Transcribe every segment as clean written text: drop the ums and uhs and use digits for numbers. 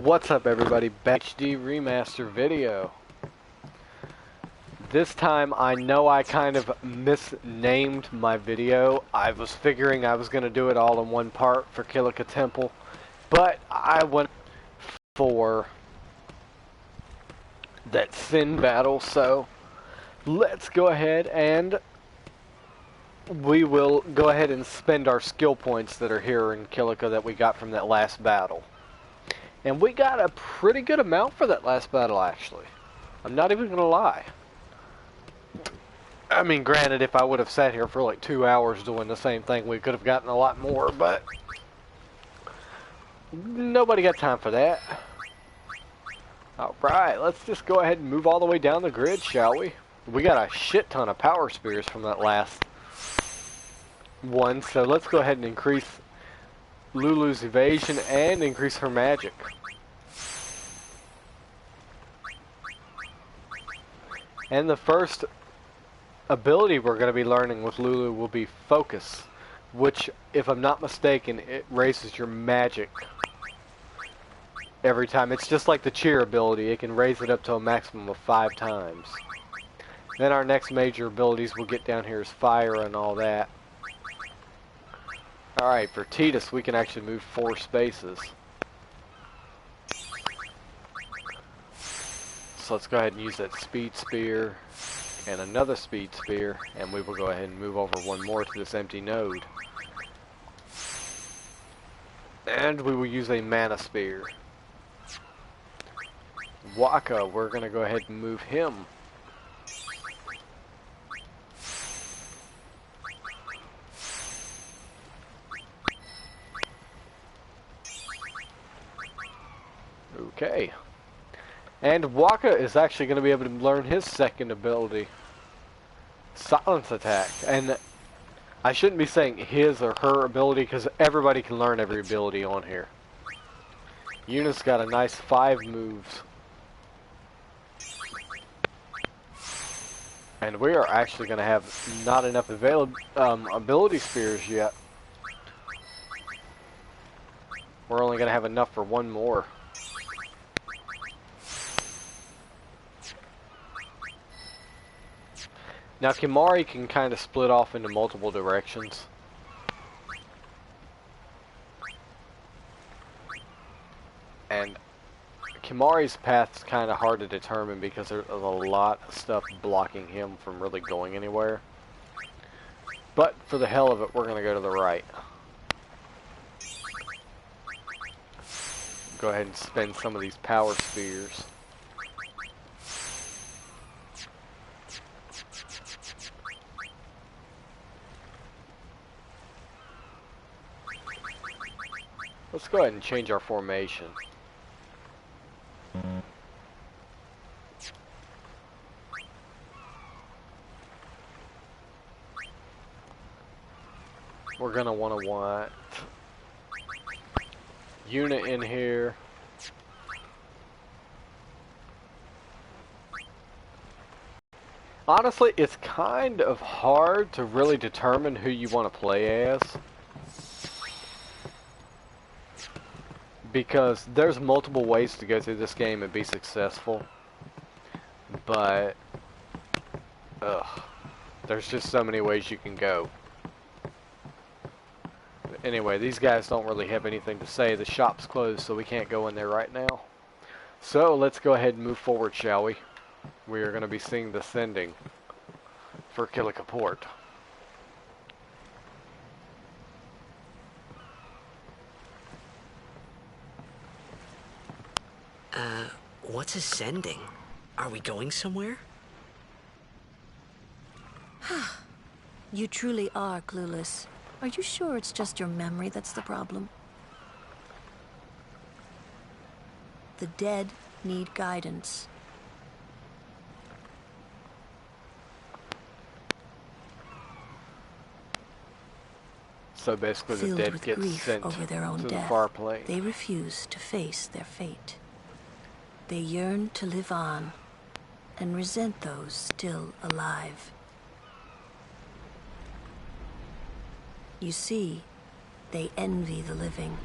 What's up, everybody? HD Remaster video. This time I know I kind of misnamed my video. I was figuring I was going to do it all in one part for Kilika Temple, but I went for that Sin battle, so let's go ahead and we will go ahead and spend our skill points that are here in Kilika that we got from that last battle. And we got a pretty good amount for that last battle, actually. I'm not even going to lie. I mean, granted, if I would have sat here for like 2 hours doing the same thing, we could have gotten a lot more, but nobody got time for that. Alright, let's just go ahead and move all the way down the grid, shall we? We got a shit ton of power spears from that last one, so let's go ahead and increase Lulu's evasion and increase her magic. And the first ability we're going to be learning with Lulu will be Focus, which, if I'm not mistaken, it raises your magic every time. It's just like the Cheer ability. It can raise it up to a maximum of 5 times. Then our next major abilities we'll get down here is Fire and all that. Alright, for Titus, we can actually move 4 spaces. So let's go ahead and use that Speed Spear and another Speed Spear, and we will go ahead and move over one more to this empty node. And we will use a Mana Spear. Waka, we're going to go ahead and move him. Okay. And Waka is actually going to be able to learn his second ability, Silence Attack. And I shouldn't be saying his or her ability, because everybody can learn every ability on here. Eunice got a nice 5 moves. And we are actually going to have not enough ability spears yet. We're only going to have enough for one more. Now, Kimahri can kind of split off into multiple directions. And Kimahri's path's kind of hard to determine because there's a lot of stuff blocking him from really going anywhere. But for the hell of it, we're going to go to the right. Go ahead and spend some of these power spears. Let's go ahead and change our formation. We're gonna want Unit in here. Honestly, it's kind of hard to really determine who you want to play as, because there's multiple ways to go through this game and be successful, but there's just so many ways you can go. Anyway, these guys don't really have anything to say. The shop's closed, so we can't go in there right now. So let's go ahead and move forward, shall we? We are going to be seeing the sending for Kilika Port. What's ascending? Are we going somewhere? You truly are clueless. Are you sure it's just your memory that's the problem? The dead need guidance. So basically the Filled dead with get grief sent over their own to the death, far plane. they refuse to face their fate. They yearn to live on and resent those still alive. You see, they envy the living.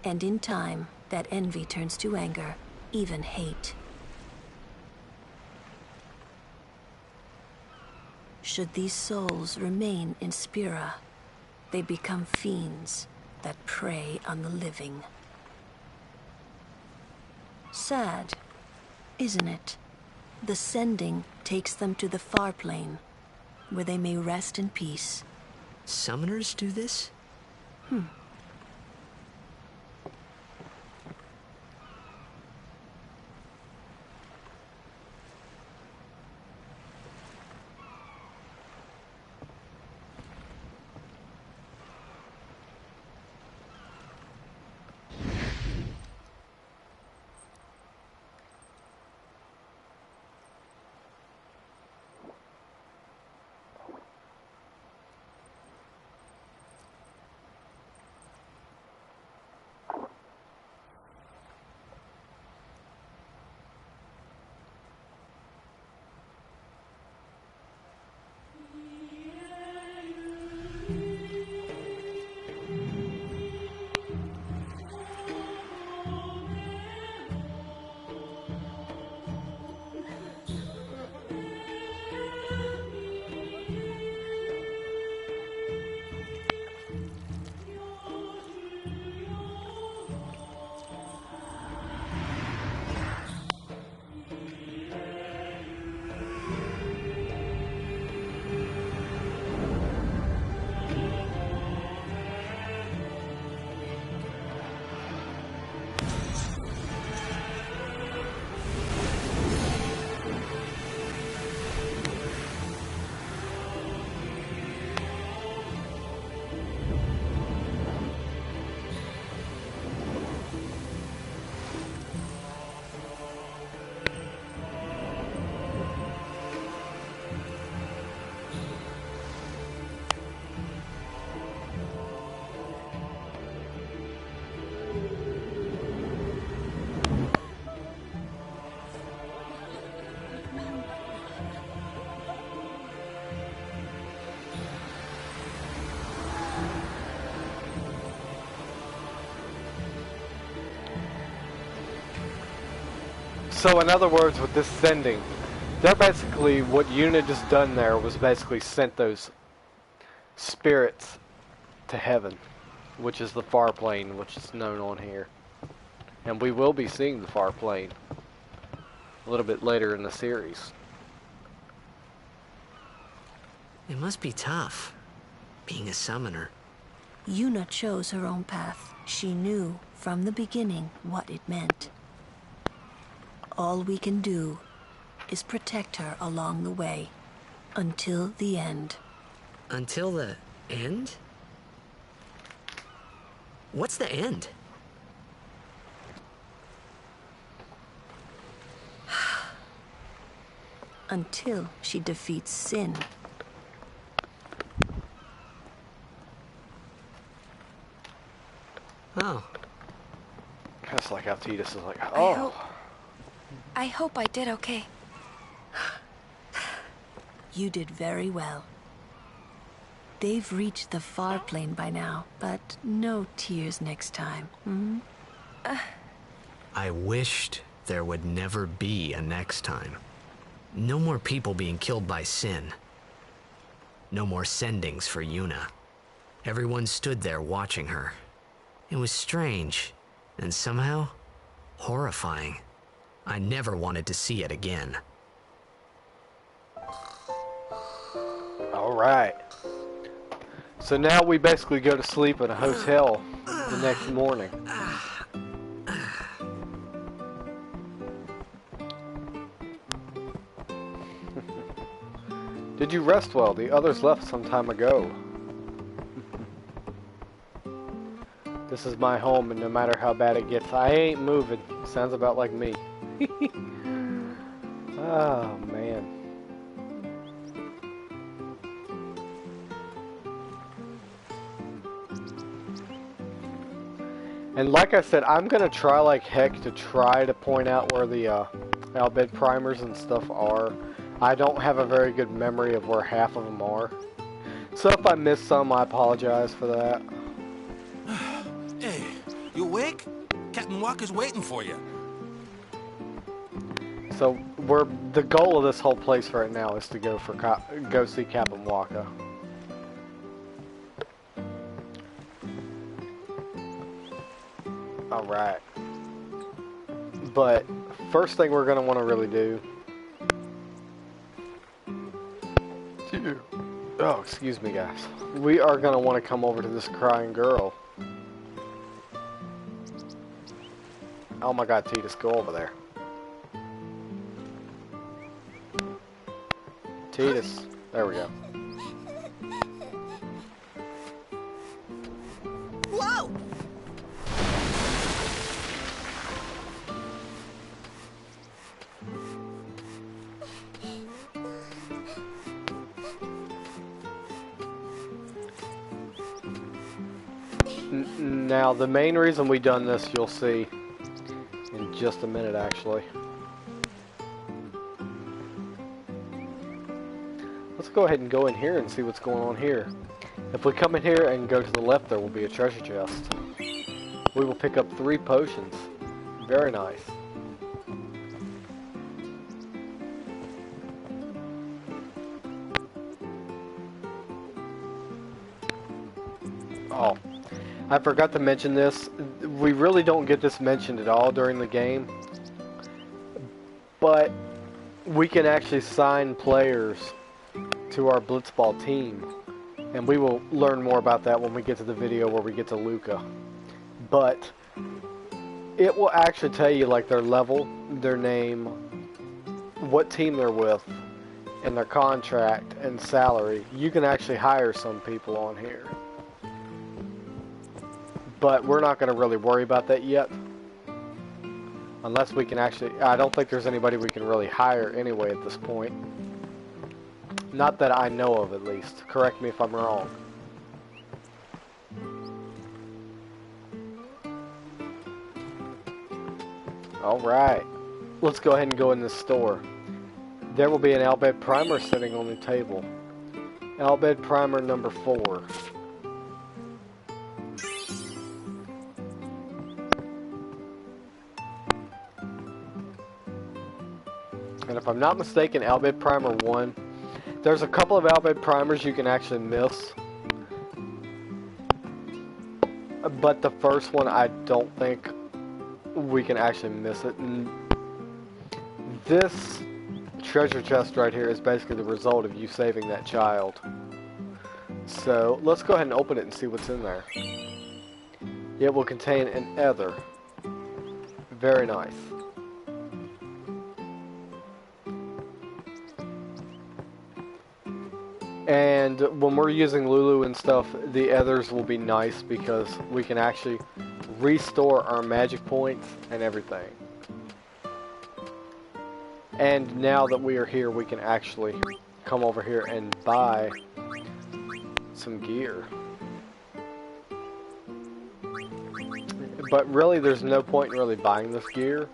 And in time, that envy turns to anger, even hate. Should these souls remain in Spira, they become fiends that prey on the living. Sad, isn't it? The sending takes them to the far plane, where they may rest in peace. Summoners do this? So in other words, with this sending, they're basically, what Yuna just done there was basically sent those spirits to heaven, which is the far plane, which is known on here. And we will be seeing the far plane a little bit later in the series. It must be tough, being a summoner. Yuna chose her own path. She knew from the beginning what it meant. All we can do is protect her along the way, until the end. Until the end? What's the end? Until she defeats sin. Oh. That's like how Titus is like, oh. I hope I did okay. You did very well. They've reached the far plane by now, but no tears next time. Hmm? I wished there would never be a next time. No more people being killed by sin. No more sendings for Yuna. Everyone stood there watching her. It was strange, and somehow horrifying. I never wanted to see it again. Alright. So now we basically go to sleep in a hotel the next morning. Did you rest well? The others left some time ago. This is my home, and no matter how bad it gets, I ain't moving. Sounds about like me. Oh, man. And like I said, I'm gonna try like heck to try to point out where the Albed primers and stuff are. I don't have a very good memory of where half of them are. So if I miss some, I apologize for that. Hey, you awake? Captain Walker's waiting for you. So the goal of this whole place right now is to go see Captain Walker. All right. But first thing we're gonna want to really do. Oh, excuse me, guys. We are gonna want to come over to this crying girl. Oh my God, Titus, go over there. Titus, there we go. Whoa! Now, the main reason we done this, you'll see in just a minute, actually. Let's go ahead and go in here and see what's going on here. If we come in here and go to the left, there will be a treasure chest. We will pick up 3 potions. Very nice. Oh, I forgot to mention this. We really don't get this mentioned at all during the game. But we can actually sign players to our Blitzball team. And we will learn more about that when we get to the video where we get to Luca. But it will actually tell you like their level, their name, what team they're with, and their contract and salary. You can actually hire some people on here. But we're not going to really worry about that yet. Unless we can actually... I don't think there's anybody we can really hire anyway at this point. Not that I know of, at least. Correct me if I'm wrong. Alright. Let's go ahead and go in this store. There will be an Albed Primer sitting on the table. Albed Primer number 4. And if I'm not mistaken, Albed Primer 1. There's a couple of Albed Primers you can actually miss. But the first one, I don't think we can actually miss it. And this treasure chest right here is basically the result of you saving that child. So, let's go ahead and open it and see what's in there. It will contain an ether. Very nice. And when we're using Lulu and stuff, the ethers will be nice because we can actually restore our magic points and everything. And now that we are here, we can actually come over here and buy some gear. But really, there's no point in really buying this gear.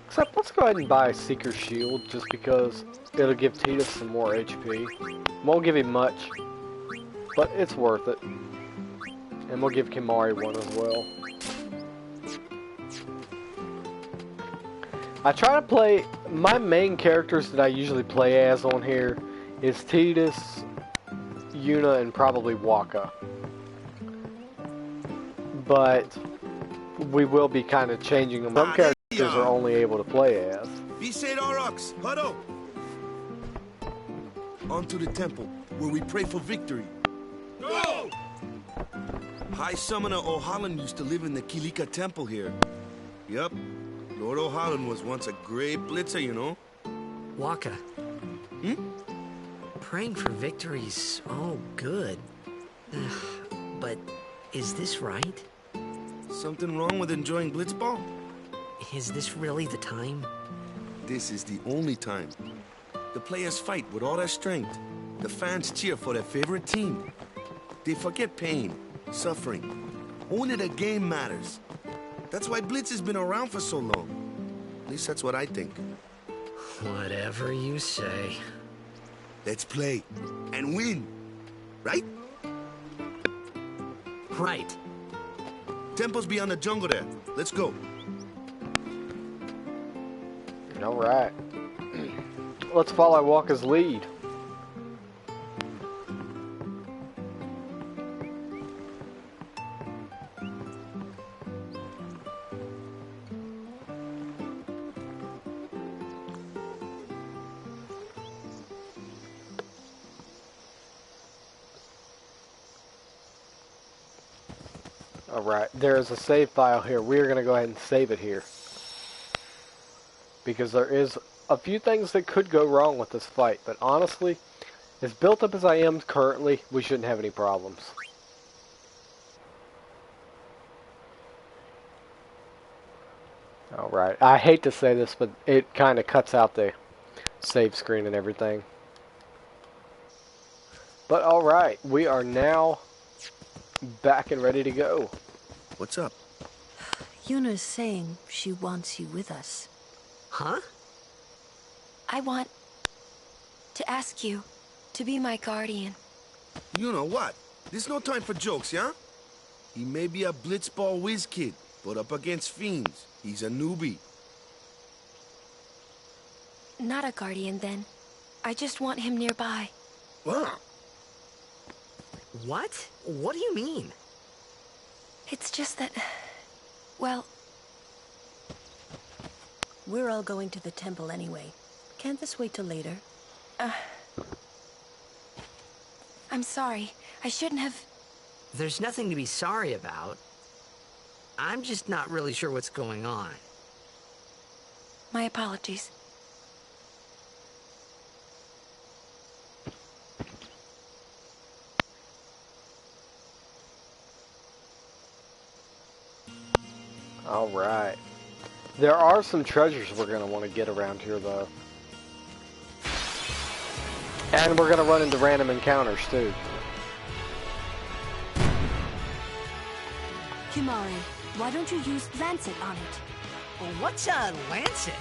Except, let's go ahead and buy a Seeker's Shield, just because it'll give Titus some more HP. Won't give him much, but it's worth it. And we'll give Kimari one as well. I try to play... My main characters that I usually play as on here is Titus, Yuna, and probably Waka. But we will be kind of changing them. Some characters are only able to play as. Huddle! On to the temple, where we pray for victory. Go! High Summoner O'Holland used to live in the Kilika temple here. Yep, Lord O'Holland was once a great blitzer, you know. Waka. Praying for victories, oh, good. But is this right? Something wrong with enjoying Blitzball? Is this really the time? This is the only time. The players fight with all their strength. The fans cheer for their favorite team. They forget pain, suffering. Only the game matters. That's why Blitz has been around for so long. At least that's what I think. Whatever you say. Let's play and win, right? Right. Temple's beyond the jungle there. Let's go. Alright. Let's follow Walker's lead. Alright, there is a save file here. We're going to go ahead and save it here. Because there is a few things that could go wrong with this fight. But honestly, as built up as I am currently, we shouldn't have any problems. Alright, I hate to say this, but it kind of cuts out the save screen and everything. But alright, we are now back and ready to go. What's up? Yuna's saying she wants you with us. Huh? I want to ask you to be my guardian. You know what? There's no time for jokes, yeah? He may be a blitzball whiz kid, but up against fiends, he's a newbie. Not a guardian, then. I just want him nearby. What? What? What do you mean? It's just that... Well, We're all going to the temple anyway. Can't this wait till later? I'm sorry. I shouldn't have... There's nothing to be sorry about. I'm just not really sure what's going on. My apologies. Alright. There are some treasures we're going to want to get around here, though. And we're going to run into random encounters, too. Kimari, why don't you use Lancet on it? Well, what's a lancet?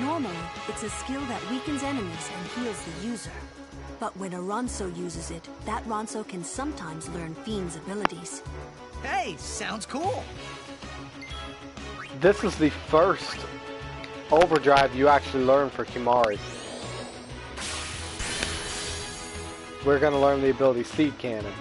Normally, it's a skill that weakens enemies and heals the user. But when a Ronso uses it, that Ronso can sometimes learn Fiend's abilities. Hey, sounds cool. This is the first overdrive you actually learn for Kimari. We're going to learn the ability Seed Cannon.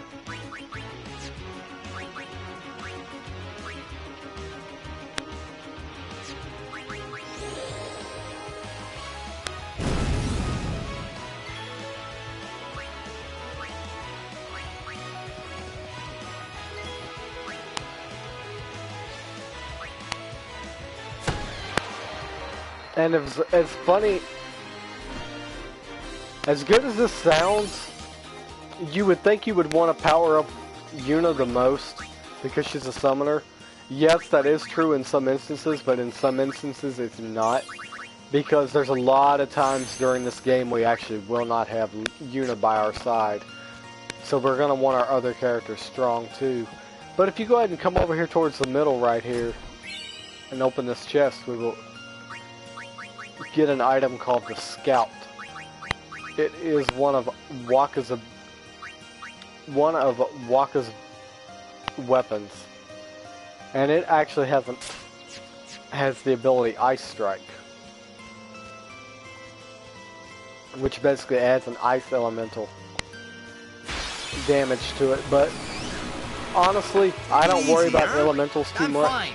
And it's funny, as good as this sounds, you would think you would want to power up Yuna the most because she's a summoner. Yes, that is true in some instances, but in some instances it's not. Because there's a lot of times during this game we actually will not have Yuna by our side. So we're going to want our other characters strong too. But if you go ahead and come over here towards the middle right here and open this chest, we will get an item called the Scout. It is one of Waka's weapons, and it actually has the ability Ice Strike, which basically adds an ice elemental damage to it. But honestly, I don't worry about elementals too much. Fine.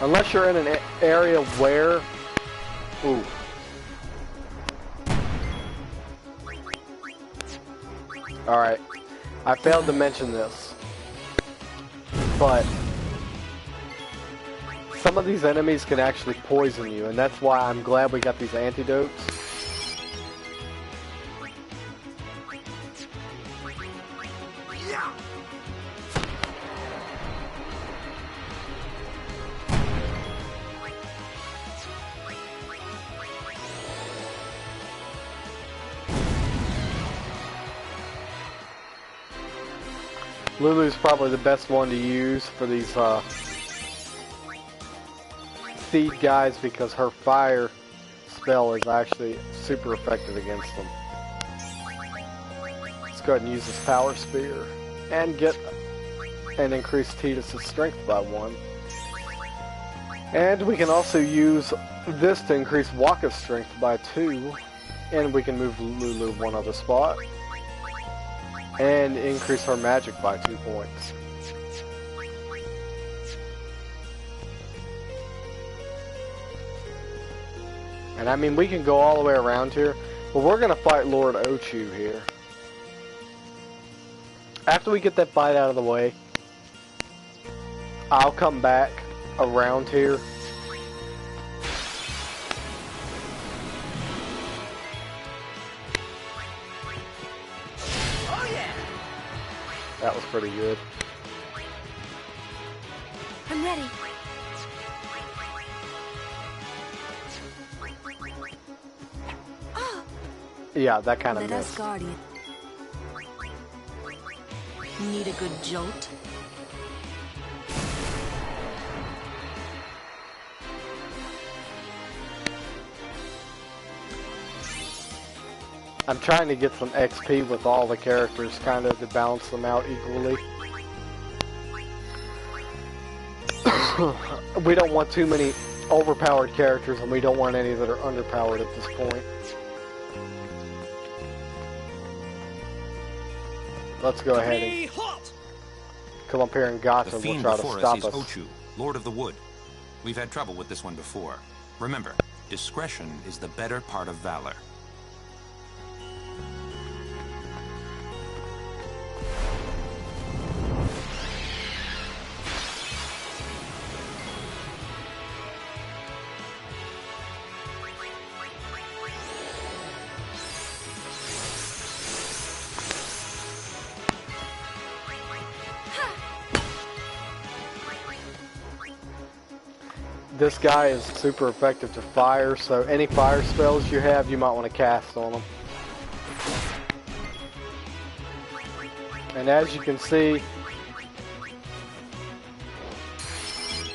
Unless you're in an area where... Ooh. Alright. I failed to mention this. But... some of these enemies can actually poison you, and that's why I'm glad we got these antidotes. Lulu's probably the best one to use for these seed guys because her fire spell is actually super effective against them. go ahead and use this power spear and get and increase Tidus' strength by 1. And we can also use this to increase Waka's strength by 2. And we can move Lulu 1 other spot. And increase her magic by 2 points. And I mean, we can go all the way around here, but we're going to fight Lord Ochu here. After we get that fight out of the way, I'll come back around here. Oh yeah! That was pretty good. I'm ready. Yeah, that kind of Let us missed. guard you. Need a good jolt? I'm trying to get some XP with all the characters, kind of to balance them out equally. We don't want too many overpowered characters, and we don't want any that are underpowered at this point. Let's go ahead and come up here and gotcha, The and we'll fiend try to before stop us is us. Ochu, Lord of the Wood. We've had trouble with this one before. Remember, discretion is the better part of valor. This guy is super effective to fire, so any fire spells you have, you might want to cast on him. And as you can see,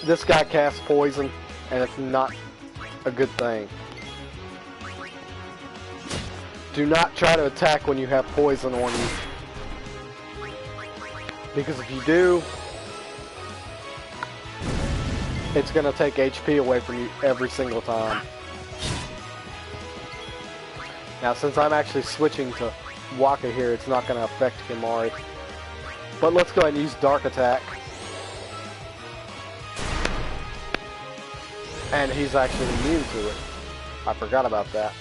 this guy casts poison, and it's not a good thing. Do not try to attack when you have poison on you, because if you do, it's going to take HP away from you every single time. Now, since I'm actually switching to Waka here, it's not going to affect Kimari. But let's go ahead and use Dark Attack. And he's actually immune to it. I forgot about that.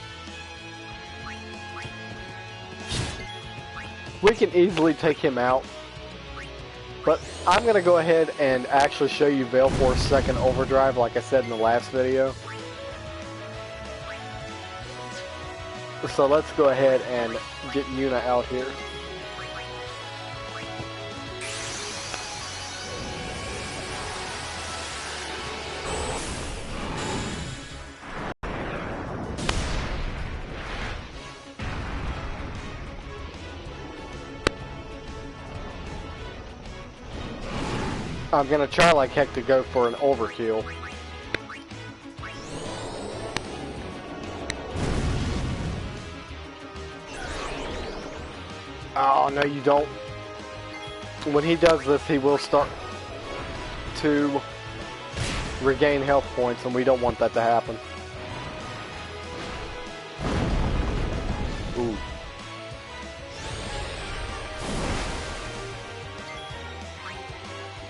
We can easily take him out. But I'm going to go ahead and actually show you Veil Force Second Overdrive like I said in the last video. So let's go ahead and get Yuna out here. I'm gonna try like heck to go for an overkill. Oh, no you don't. When he does this, he will start to regain health points, and we don't want that to happen. Ooh.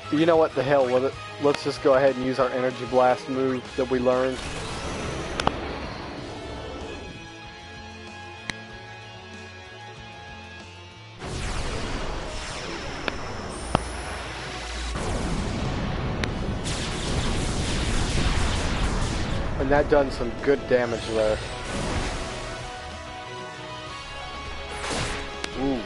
You know what, the hell with it. Let's just go ahead and use our Energy Blast move that we learned. And that done some good damage there. Ooh.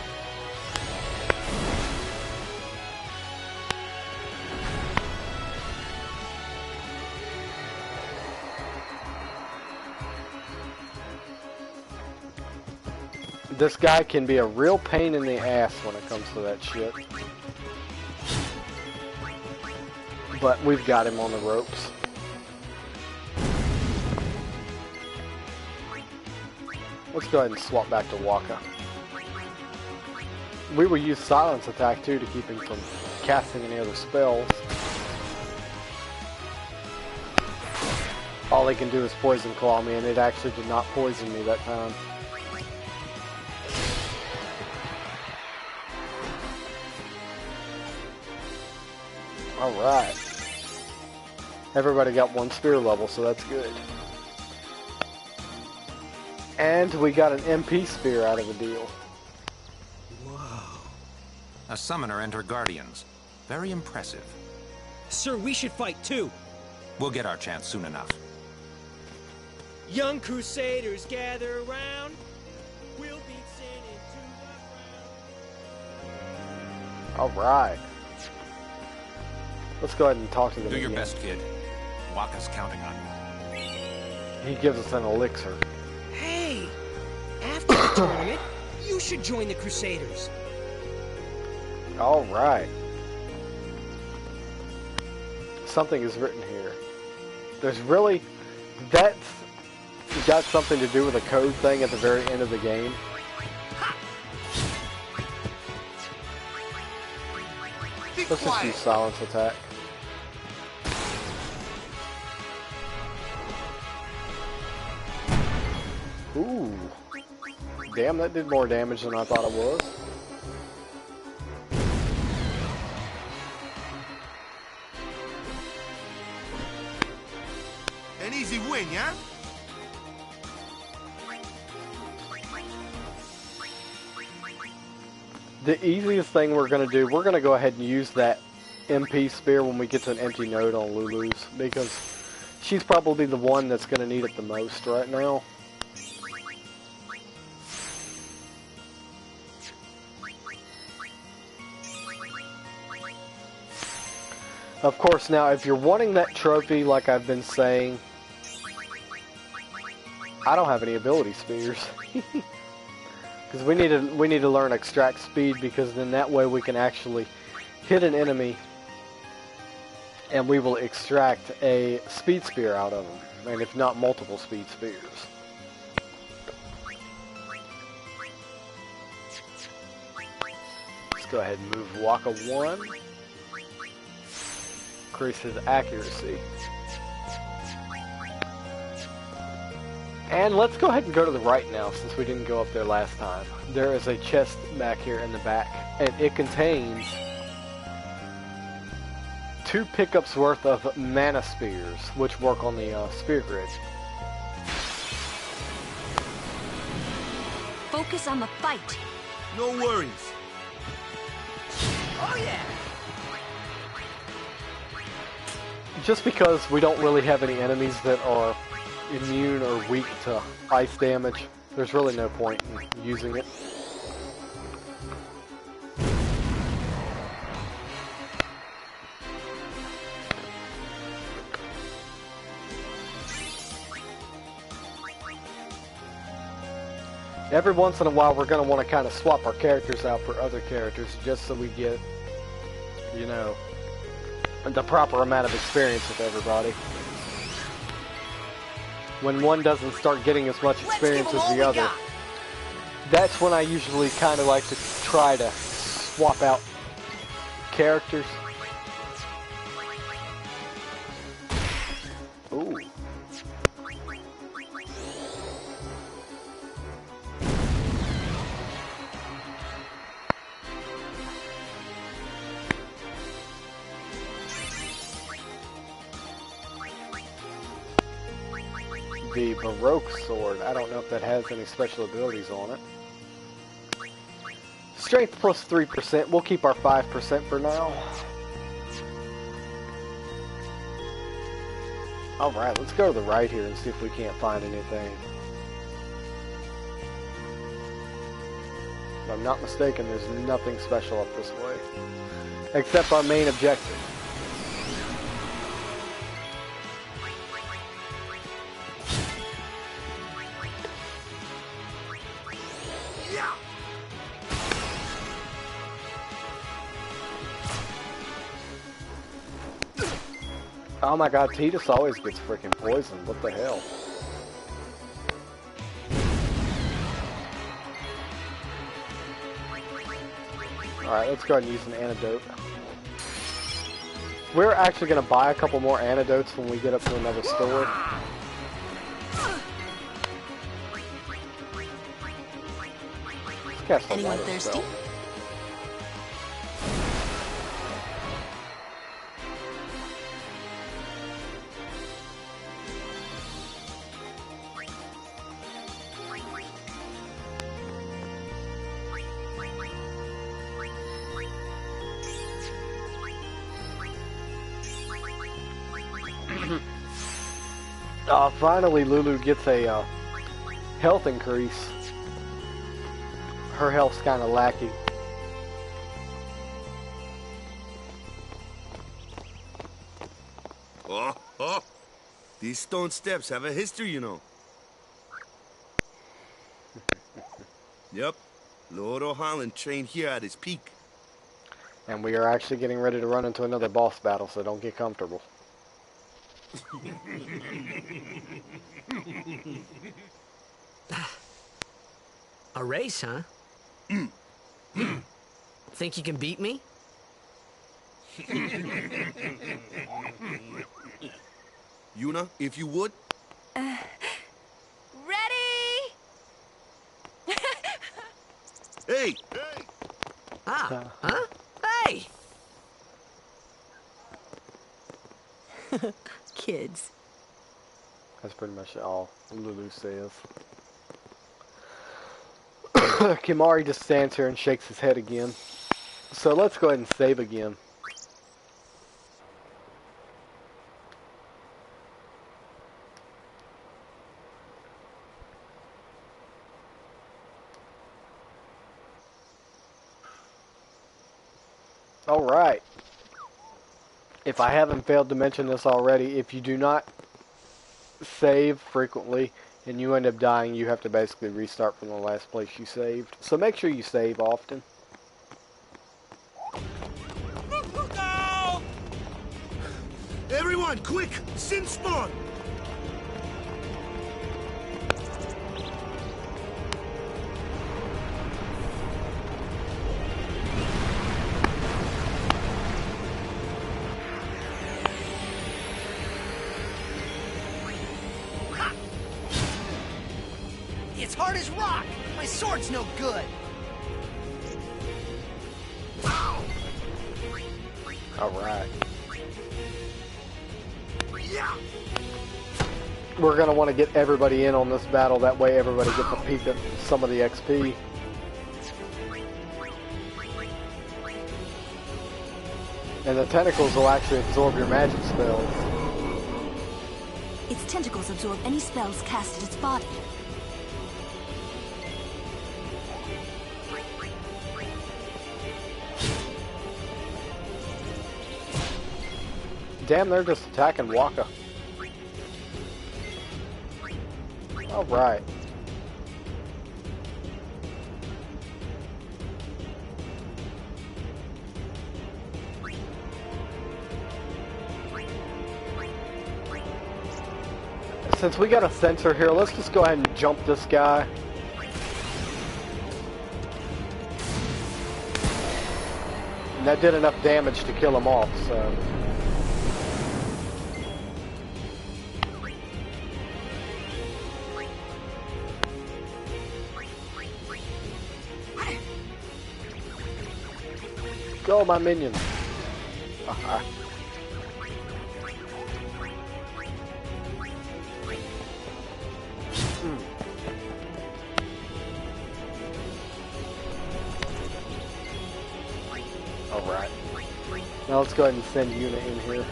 This guy can be a real pain in the ass when it comes to that shit. But we've got him on the ropes. Let's go ahead and swap back to Waka. we will use silence attack too to keep him from casting any other spells. All he can do is poison claw me, and it actually did not poison me that time. Alright. Everybody got 1 spear level, so that's good. And we got an MP spear out of the deal. Whoa. A summoner and her guardians. Very impressive. Sir, we should fight too. We'll get our chance soon enough. Young crusaders gather around. We'll beat sin into the ground. Alright. Let's go ahead and talk to them Do your again. best, kid. Waka's counting on you. He gives us an elixir. Hey! After the tournament, you should join the Crusaders. Alright. Something is written here. There's really... That's got something to do with a code thing at the very end of the game. Let's just use silence attack. Ooh. Damn, that did more damage than I thought it was. An easy win, yeah? The easiest thing we're going to do, we're going to go ahead and use that MP spear when we get to an empty node on Lulu's, because she's probably the one that's going to need it the most right now. Of course, now if you're wanting that trophy, like I've been saying, I don't have any ability spears. Because we need to learn extract speed, because then that way we can actually hit an enemy and we will extract a speed spear out of them, and if not multiple speed spears. Let's go ahead and move Waka 1. Increase his accuracy. And let's go ahead and go to the right now, since we didn't go up there last time. There is a chest back here in the back, and it contains 2 pickups worth of mana spears, which work on the spear grid. Focus on the fight. No worries. Oh yeah! Just because we don't really have any enemies that are immune or weak to ice damage, there's really no point in using it. Every once in a while we're going to want to kind of swap our characters out for other characters, just so we get, you know, the proper amount of experience with everybody. When one doesn't start getting as much experience as the other, that's when I usually kind of like to try to swap out characters. Ooh. The Baroque sword. I don't know if that has any special abilities on it. Strength plus 3%. We'll keep our 5% for now. Alright, let's go to the right here and see if we can't find anything. If I'm not mistaken, there's nothing special up this way. Except our main objective. Oh my god, Titus always gets freaking poisoned. What the hell? Alright, let's go ahead and use an antidote. We're actually going to buy a couple more antidotes when we get up to another store. Let's cast a Anyone water thirsty? spell. Finally, Lulu gets a health increase. Her health's kind of lacking. Oh, oh. These stone steps have a history, you know. Yep. Lord O'Holland trained here at his peak. And we are actually getting ready to run into another boss battle, so don't get comfortable. A race, huh? Think you can beat me? Yuna, if you would. Ready? Hey! Ah, huh? Hey! Kids. That's pretty much all Lulu says. Kimari just stands here and shakes his head again. So let's go ahead and save again. Alright. If I haven't failed to mention this already, if you do not save frequently and you end up dying, you have to basically restart from the last place you saved. So make sure you save often. Go! Everyone, quick! Sin spawn! It's hard as rock. My sword's no good. Alright. We're going to want to get everybody in on this battle, that way everybody gets a peek at some of the XP. And the tentacles will actually absorb your magic spells. Its tentacles absorb any spells cast at its body. Damn, they're just attacking Waka. Alright. Since we got a sensor here, let's just go ahead and jump this guy. And that did enough damage to kill him off, so... Go, my minions. Aha. Alright. Now let's go ahead and send Yuna in here.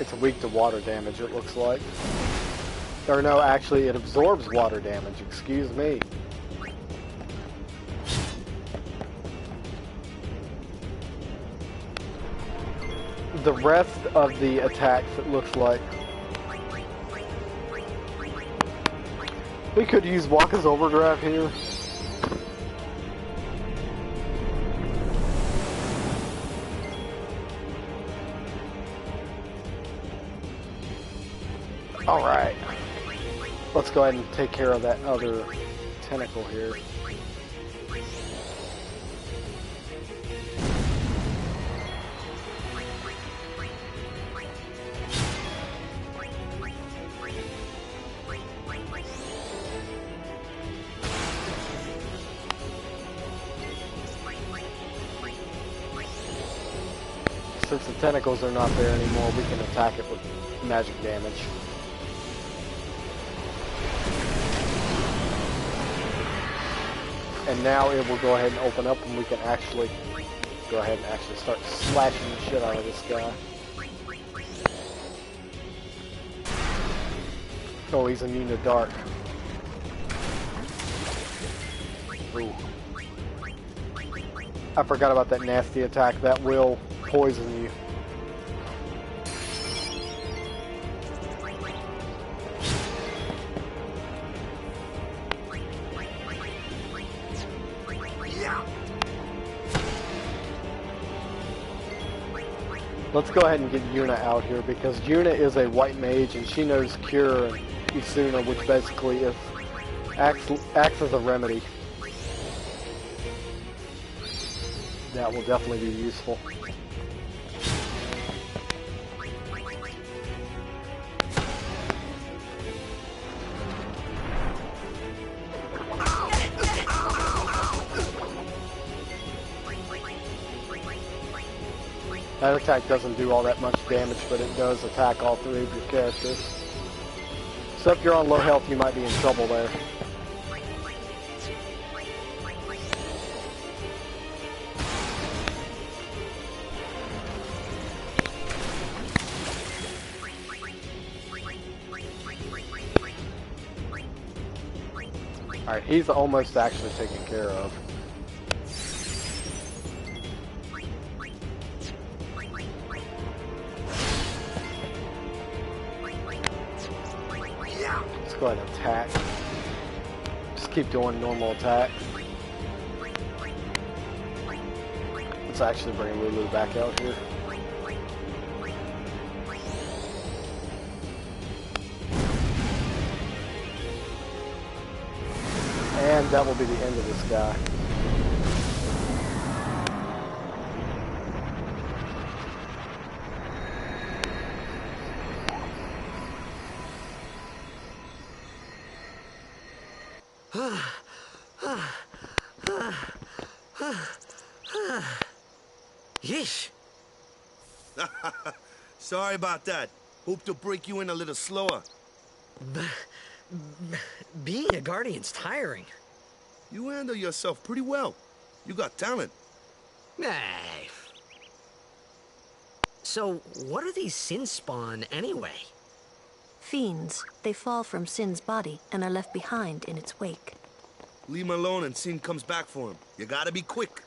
It's weak to water damage, it looks like. Or no, actually, it absorbs water damage. Excuse me. The rest of the attacks, it looks like. We could use Waka's Overdrive here. Alright. Let's go ahead and take care of that other tentacle here. Since the tentacles are not there anymore, we can attack it with magic damage. And now it will go ahead and open up and we can actually go ahead and actually start slashing the shit out of this guy. Oh, he's immune to dark. Ooh. I forgot about that nasty attack. That will poison you. Let's go ahead and get Yuna out here because Yuna is a white mage and she knows Cure and Isuna, which basically acts as a remedy. That will definitely be useful. That attack doesn't do all that much damage, but it does attack all three of your characters. So if you're on low health, you might be in trouble there. Alright, he's almost actually taken care of. Let's go ahead and attack. Just keep doing normal attacks. Let's actually bring Lulu back out here. And that will be the end of this guy. Yeesh. Sorry about that. Hope to break you in a little slower. Being a guardian's tiring. You handle yourself pretty well. You got talent. Hey. So, what are these sin spawn anyway? Fiends. They fall from Sin's body and are left behind in its wake. Leave him alone and Sin comes back for him. You gotta be quick.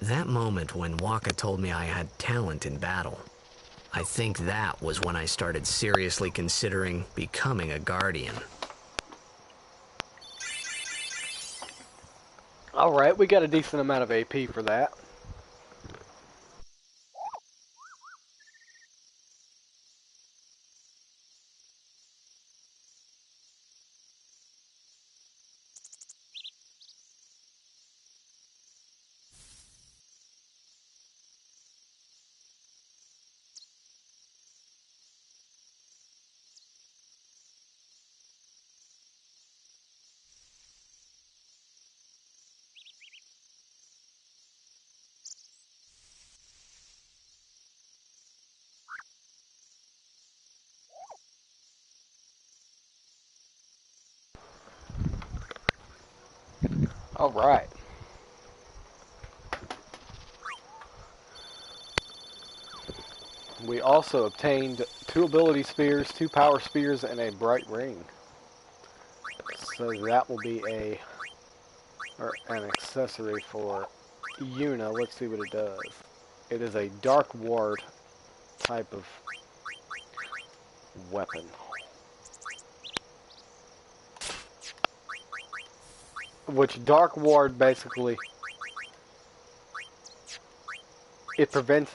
That moment when Waka told me I had talent in battle, I think that was when I started seriously considering becoming a guardian. Alright, we got a decent amount of AP for that. Alright. We also obtained 2 ability spears, 2 power spears, and a bright ring. So that will be an accessory for Yuna. Let's see what it does. It is a dark ward type of weapon. Which dark ward basically it prevents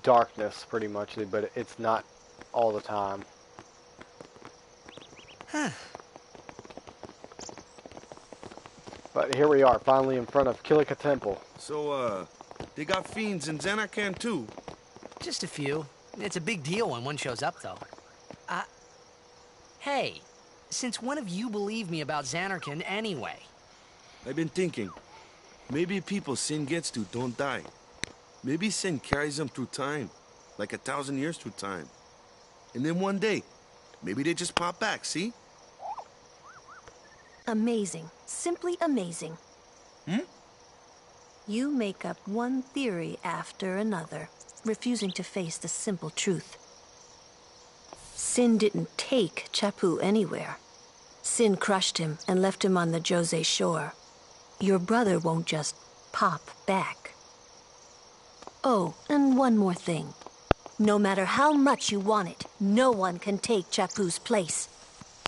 darkness pretty much, but it's not all the time. But here we are, finally in front of Kilika Temple. So, they got fiends in Xanarkand too? Just a few. It's a big deal when one shows up, though. Hey, since when have you believed me about Xanarkand anyway? I've been thinking. Maybe people Sin gets to don't die. Maybe Sin carries them through time. Like 1,000 years through time. And then one day, maybe they just pop back, see? Amazing. Simply amazing. You make up one theory after another, refusing to face the simple truth. Sin didn't take Chappu anywhere. Sin crushed him and left him on the Jose shore. Your brother won't just pop back. Oh, and one more thing. No matter how much you want it, no one can take Chappu's place.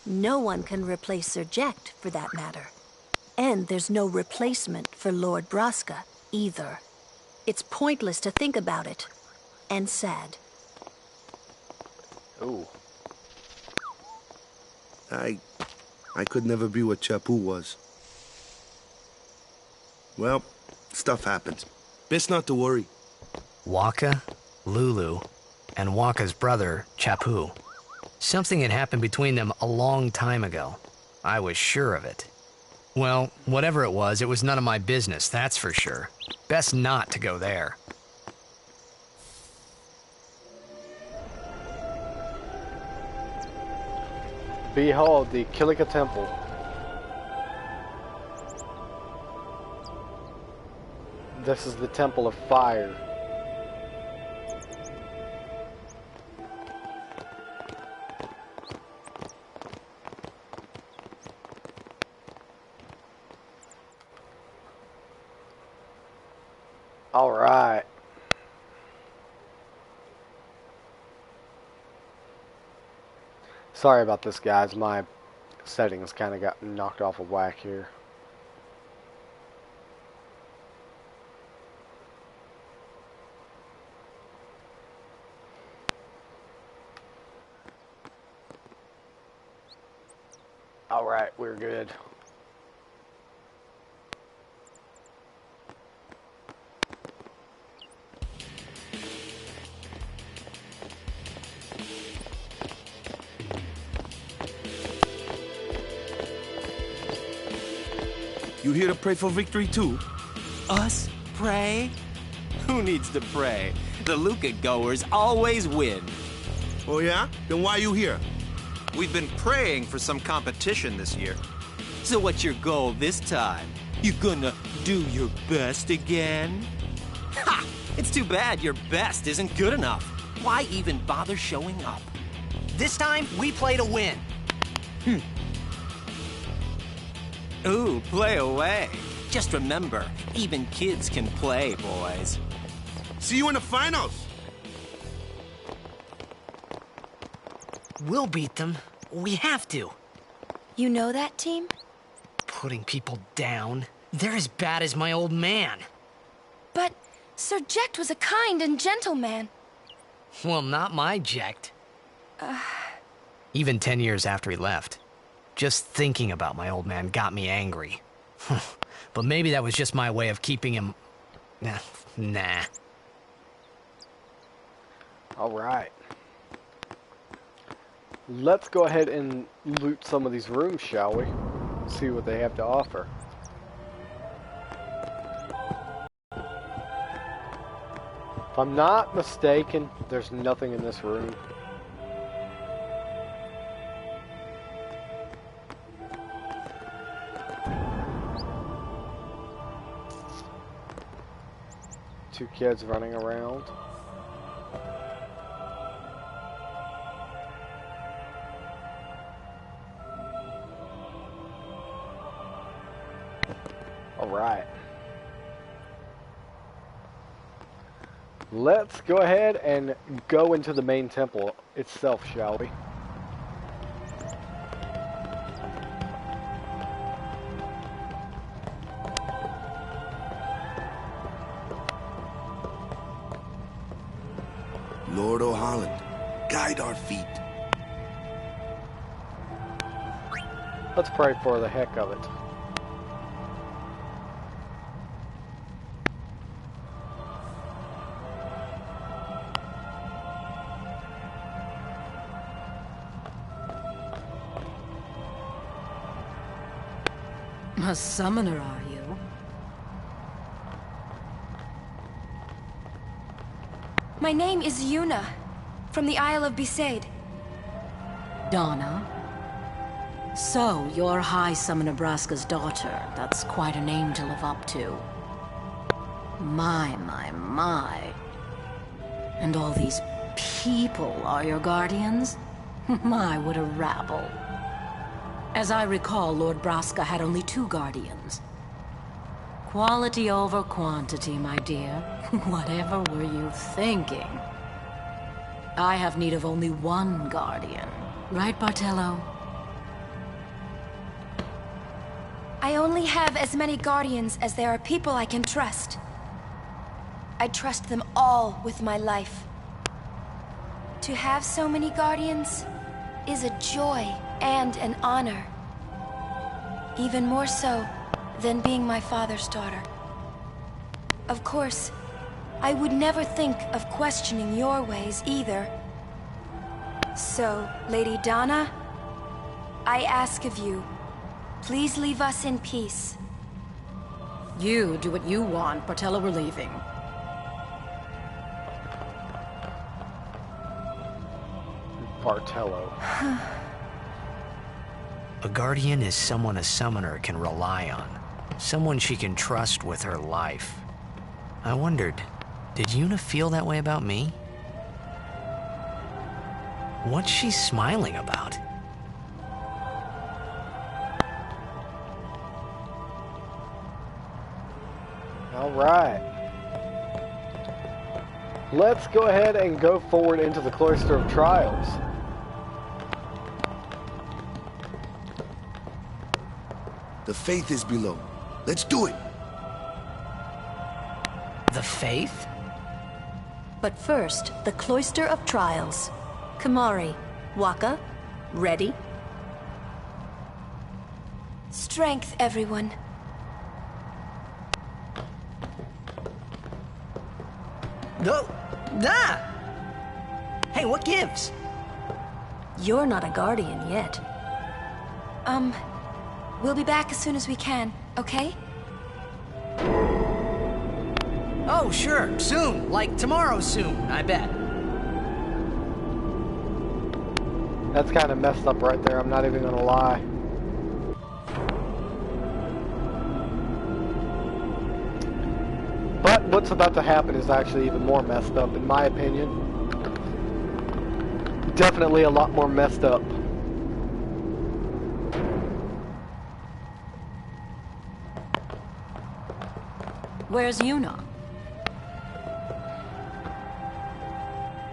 No one can replace Sir Jekt, for that matter. And there's no replacement for Lord Braska, either. It's pointless to think about it. And sad. Ooh. I could never be what Chappu was. Well, stuff happens. Best not to worry. Waka, Lulu, and Waka's brother, Chappu. Something had happened between them a long time ago. I was sure of it. Well, whatever it was none of my business, that's for sure. Best not to go there. Behold the Kilika Temple. This is the Temple of Fire. All right. Sorry about this, guys. My settings kind of got knocked off of whack here. All right, we're good. You here to pray for victory too? Us pray? Who needs to pray? The Luca goers always win. Oh yeah? Then why you here? We've been praying for some competition this year. So what's your goal this time? You gonna do your best again? Ha! It's too bad your best isn't good enough. Why even bother showing up? This time, we play to win. Ooh, play away. Just remember, even kids can play, boys. See you in the finals! We'll beat them. We have to. You know that team? Putting people down. They're as bad as my old man. But Sir Jekt was a kind and gentle man. Well, not my Jekt. Even 10 years after he left. Just thinking about my old man got me angry. But maybe that was just my way of keeping him... Nah. All right. Let's go ahead and loot some of these rooms, shall we? See what they have to offer. If I'm not mistaken, there's nothing in this room. Two kids running around. All right. Let's go ahead and go into the main temple itself, shall we? Lord O'Holland, guide our feet. Let's pray for the heck of it. A summoner, are you? My name is Yuna, from the Isle of Besaid. Donna? So, you're High Summoner Braska's daughter. That's quite a name to live up to. My. And all these people are your guardians? My, what a rabble. As I recall, Lord Braska had only 2 guardians. Quality over quantity, my dear. Whatever were you thinking? I have need of only 1 guardian. Right, Bartello? I only have as many guardians as there are people I can trust. I trust them all with my life. To have so many guardians is a joy and an honor. Even more so than being my father's daughter. Of course, I would never think of questioning your ways either. So, Lady Donna, I ask of you, please leave us in peace. You do what you want, Bartello, we're leaving. Bartello. A guardian is someone a summoner can rely on. Someone she can trust with her life. I wondered, did Yuna feel that way about me? What's she smiling about? All right. Let's go ahead and go forward into the Cloister of Trials. The faith is below. Let's do it. The faith? But first, the Cloister of Trials. Kamari, Waka, ready? Strength, everyone. No! Ah! Hey, what gives? You're not a guardian yet. We'll be back as soon as we can, okay? Oh, sure, soon. Like tomorrow soon, I bet. That's kind of messed up right there, I'm not even gonna lie. But what's about to happen is actually even more messed up, in my opinion. Definitely a lot more messed up. Where's Yuna?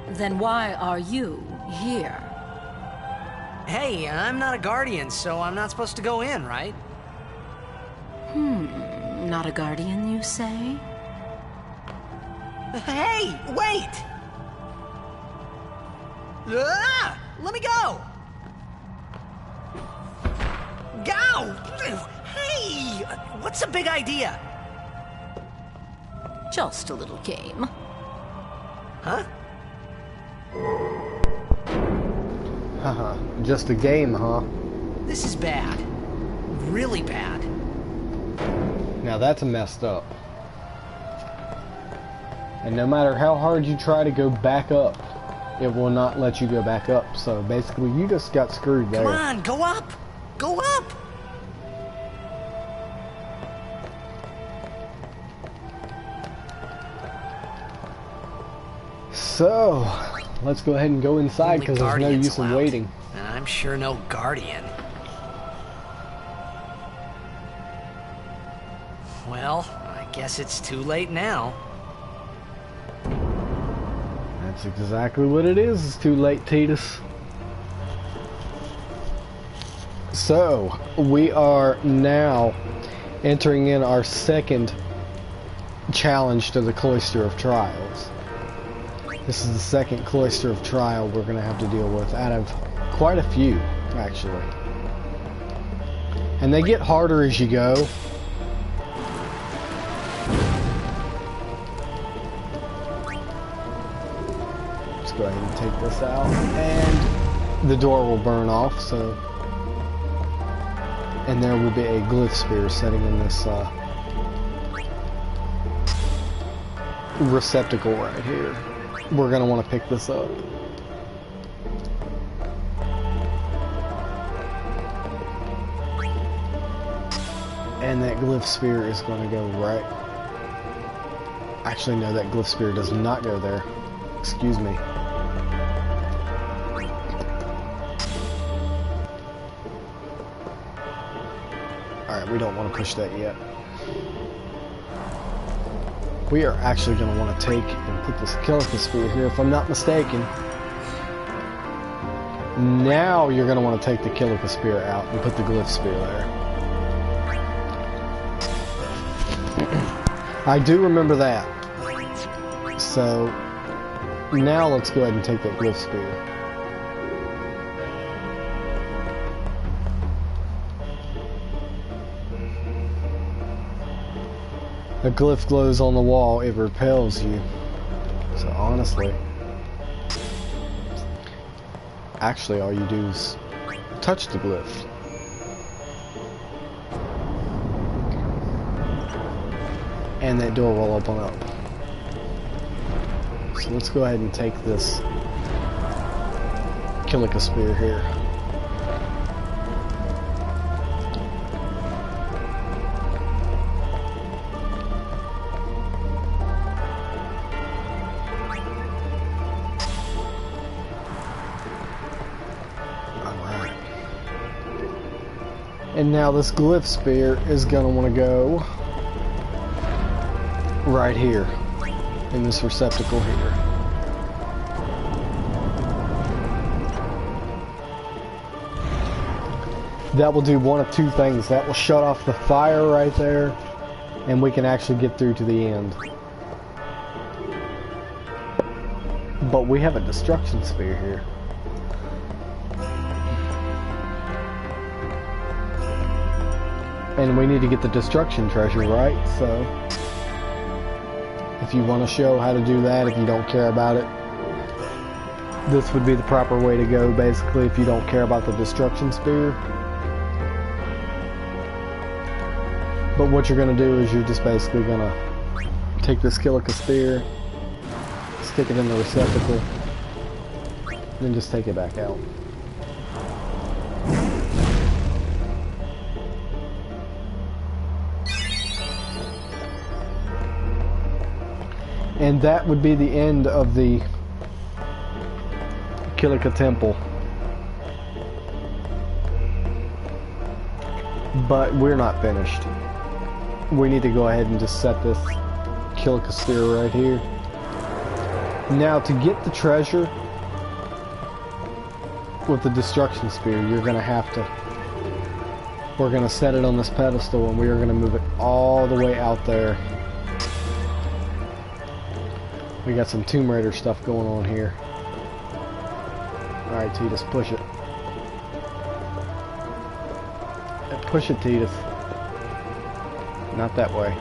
Then why are you here? Hey, I'm not a guardian, so I'm not supposed to go in, right? Not a guardian, you say? Hey, wait! Ah! Let me go! Go! Hey! What's a big idea? Just a little game. Huh? Haha, just a game, huh? This is bad. Really bad. Now that's messed up. And no matter how hard you try to go back up, it will not let you go back up. So basically you just got screwed there. Come on, go up! Go up! So, let's go ahead and go inside because there's no use in waiting. And I'm sure no guardian. Well, I guess it's too late now. That's exactly what it is. It's too late, Titus. So, we are now entering in our second challenge to the Cloister of Trials. This is the second cloister of trial we're going to have to deal with, out of quite a few, actually. And they get harder as you go. Let's go ahead and take this out. And the door will burn off, so... And there will be a glyph spear sitting in this receptacle right here. We're going to want to pick this up. And that glyph spear is going to go right... Actually, no, that glyph spear does not go there. Excuse me. Alright, we don't want to push that yet. We are actually going to want to take and put this kilika spear here, if I'm not mistaken. Now you're going to want to take the kilika spear out and put the glyph spear there. I do remember that. So, now let's go ahead and take that glyph spear. A glyph glows on the wall, it repels you. So honestly, actually all you do is touch the glyph. And that door will open up. So let's go ahead and take this kilika spear here. And now this glyph spear is gonna want to go right here in this receptacle here. That will do one of two things. That will shut off the fire right there, and we can actually get through to the end. But we have a destruction spear here. And we need to get the destruction treasure, right? So, if you want to show how to do that, if you don't care about it, this would be the proper way to go, basically, if you don't care about the destruction spear. But what you're going to do is you're just basically going to take this kilika spear, stick it in the receptacle, and then just take it back out. And that would be the end of the Kilika Temple. But we're not finished. We need to go ahead and just set this Kilika Spear right here. Now to get the treasure with the Destruction Spear, you're going to have to... We're going to set it on this pedestal and we are going to move it all the way out there. We got some Tomb Raider stuff going on here. Alright, Titus, push it. Push it, Titus. Not that way.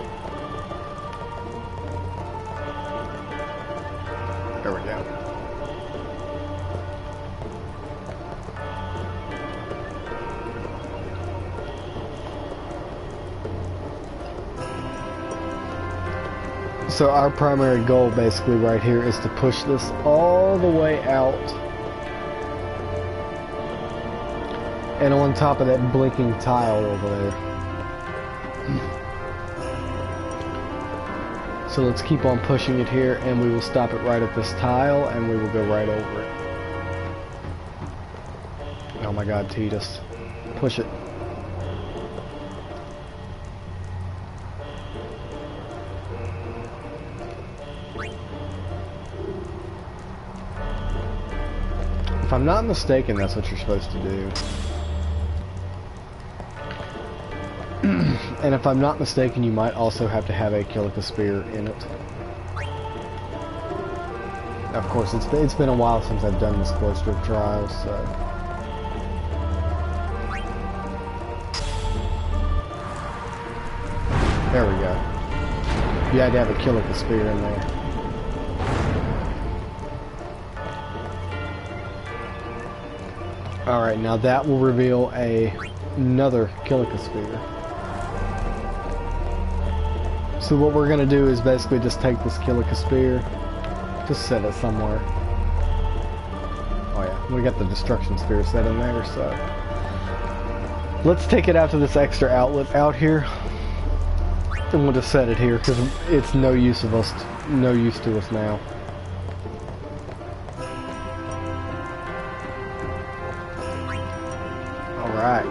There we go. So our primary goal basically right here is to push this all the way out. And on top of that blinking tile over there. So let's keep on pushing it here and we will stop it right at this tile and we will go right over it. Oh my god, Titus. Push it. If I'm not mistaken, that's what you're supposed to do. And if I'm not mistaken, you might also have to have a Kilika Spear in it. Of course, it's been a while since I've done this Cloister of Trials, so... There we go. You had to have a kilika spear in there. Alright, now that will reveal another kilika spear. So what we're going to do is basically just take this kilika spear, just set it somewhere. Oh yeah, we got the destruction spear set in there, so... Let's take it out to this extra outlet out here. And we'll just set it here, because it's no use to us now. Alright.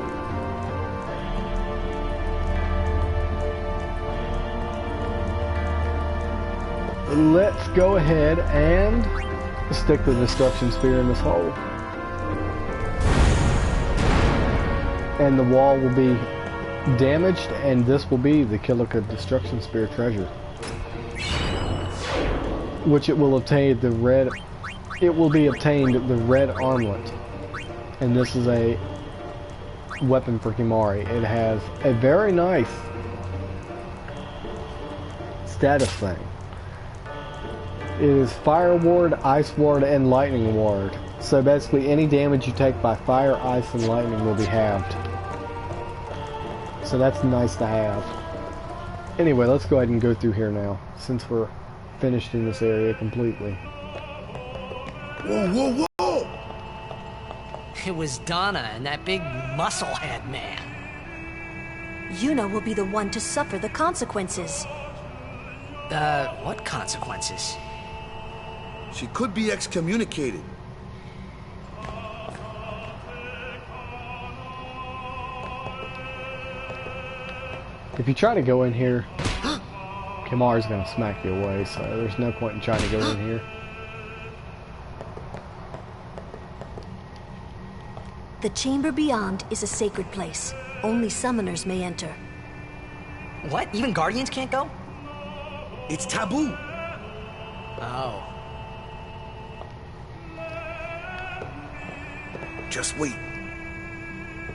Let's go ahead and stick the destruction spear in this hole. And the wall will be damaged, and this will be the kilika destruction spear treasure. Which it will obtain the red... It will be obtained the red armlet. And this is a weapon for Kimahri. It has a very nice status thing. It is Fire Ward, Ice Ward, and Lightning Ward. So basically any damage you take by fire, ice, and lightning will be halved. So that's nice to have. Anyway, let's go ahead and go through here now, since we're finished in this area completely. Whoa, whoa, whoa! It was Donna and that big musclehead man. Yuna will be the one to suffer the consequences. What consequences? She could be excommunicated. If you try to go in here, Kimahri's gonna smack you away, so there's no point in trying to go in here. The chamber beyond is a sacred place. Only summoners may enter. What? Even Guardians can't go? It's taboo. Oh. Just wait.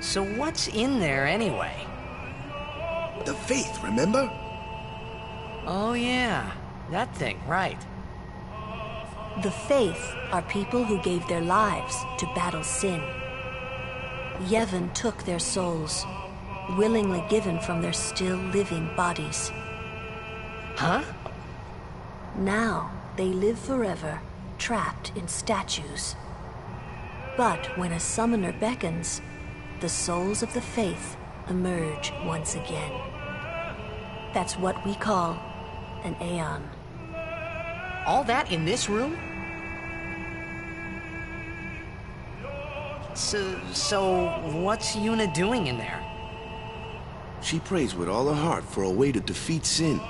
So what's in there anyway? The faith, remember? Oh yeah, that thing, right. The Faith are people who gave their lives to battle sin. Yevon took their souls, willingly given from their still living bodies. Huh? Now they live forever, trapped in statues. But when a summoner beckons, the souls of the Faith emerge once again. That's what we call an Aeon. All that in this room? So what's Yuna doing in there? She prays with all her heart for a way to defeat sin.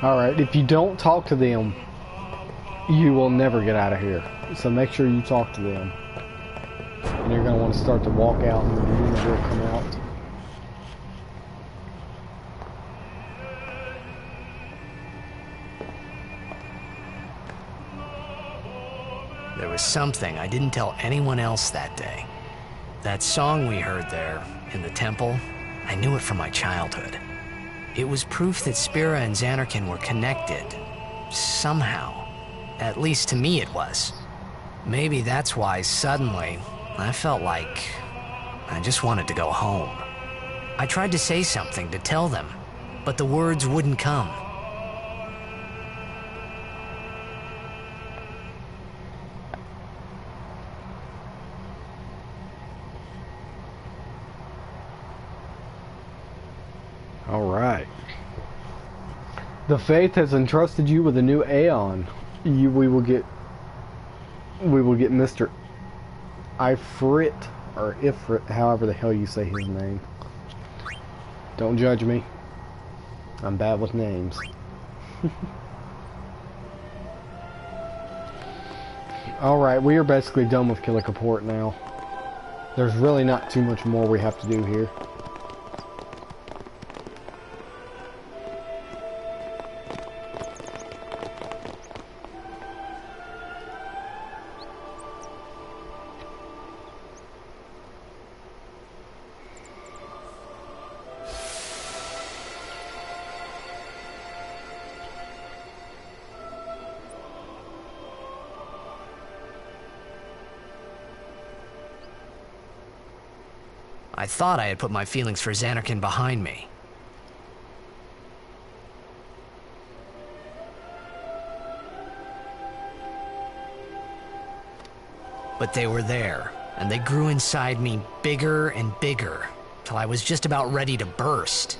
Alright, if you don't talk to them, you will never get out of here. So make sure you talk to them. And you're going to want to start to walk out, and then Yuna will come out. There was something I didn't tell anyone else that day. That song we heard there, in the temple, I knew it from my childhood. It was proof that Spira and Zanarkand were connected. Somehow. At least to me it was. Maybe that's why suddenly, I felt like I just wanted to go home. I tried to say something to tell them, but the words wouldn't come. Alright. The Faith has entrusted you with a new Aeon. We will get Mr. Ifrit, or Ifrit, however the hell you say his name. Don't judge me. I'm bad with names. Alright, we are basically done with Kilika Port now. There's really not too much more we have to do here. I thought I had put my feelings for Xanarkin behind me. But they were there, and they grew inside me bigger and bigger, till I was just about ready to burst.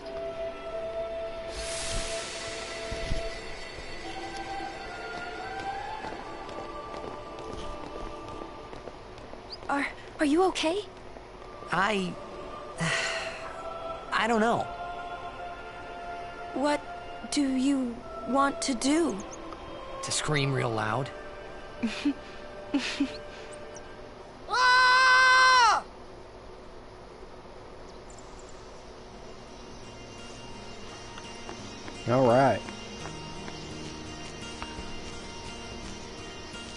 Are you okay? I don't know. What do you want to do? To scream real loud. All right.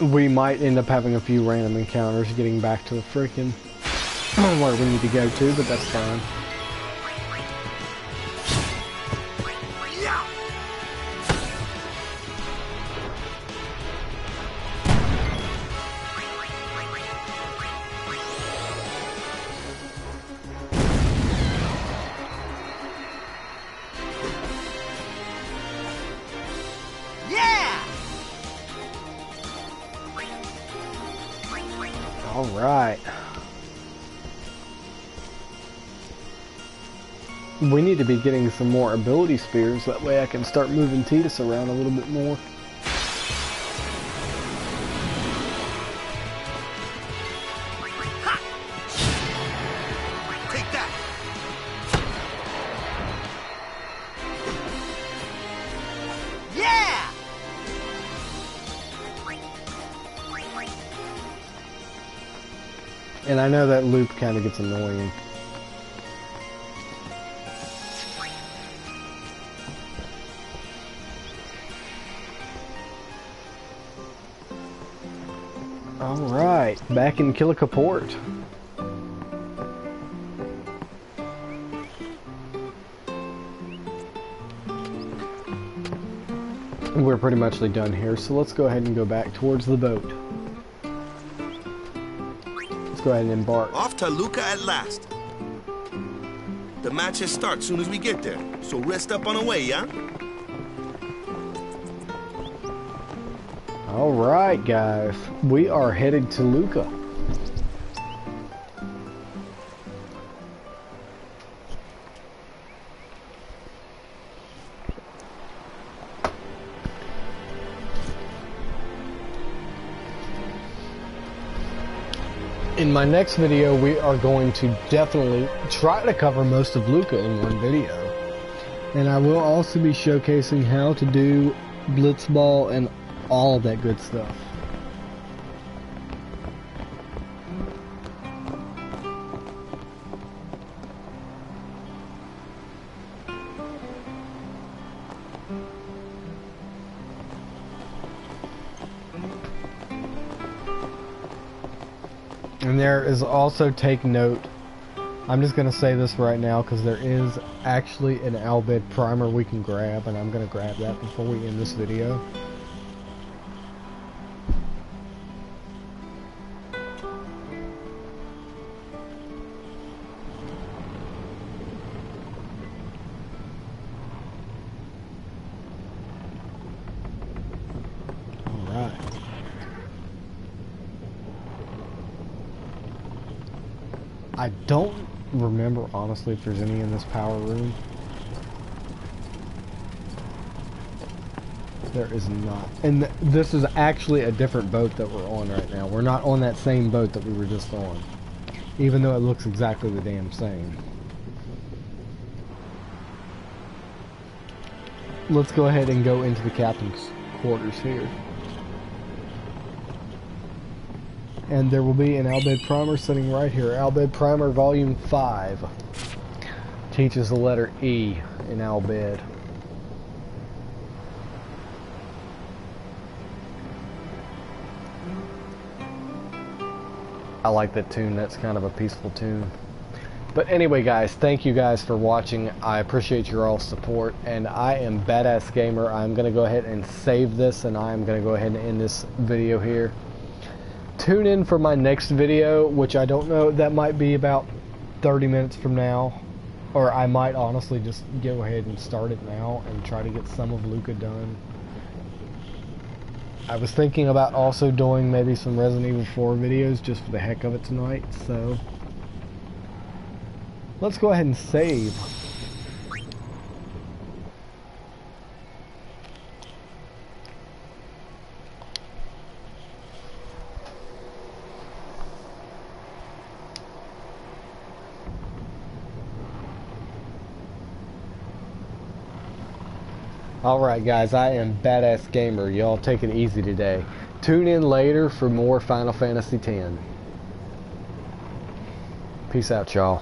We might end up having a few random encounters getting back to the freaking where we need to go to, but that's fine. All right. We need to be getting some more ability spears, that way I can start moving Tidus around a little bit more. Take that! Yeah! And I know that loop kind of gets annoying. Alright, back in Kilika Port. We're pretty much done here, so let's go ahead and go back towards the boat. Let's go ahead and embark. Off to Luca at last. The matches start soon as we get there, so rest up on the way, yeah? Alright guys, we are headed to Luca. In my next video, we are going to definitely try to cover most of Luca in one video. And I will also be showcasing how to do Blitzball and all of that good stuff. And there is also, take note, I'm just going to say this right now because there is actually an Albed primer we can grab, and I'm going to grab that before we end this video. I don't remember, honestly, if there's any in this power room. There is not. And this is actually a different boat that we're on right now. We're not on that same boat that we were just on. Even though it looks exactly the damn same. Let's go ahead and go into the captain's quarters here. And there will be an Albed primer sitting right here. Albed primer volume 5 teaches the letter E in Albed. I like that tune. That's kind of a peaceful tune. But anyway, guys, thank you guys for watching. I appreciate your all support, and I am Badass Gamer. I'm going to go ahead and save this, and I'm going to go ahead and end this video here. Tune in for my next video, which I don't know, that might be about 30 minutes from now. Or I might honestly just go ahead and start it now and try to get some of Luca done. I was thinking about also doing maybe some Resident Evil 4 videos just for the heck of it tonight, so let's go ahead and save. Alright guys, I am Badass Gamer. Y'all take it easy today. Tune in later for more Final Fantasy X. Peace out, y'all.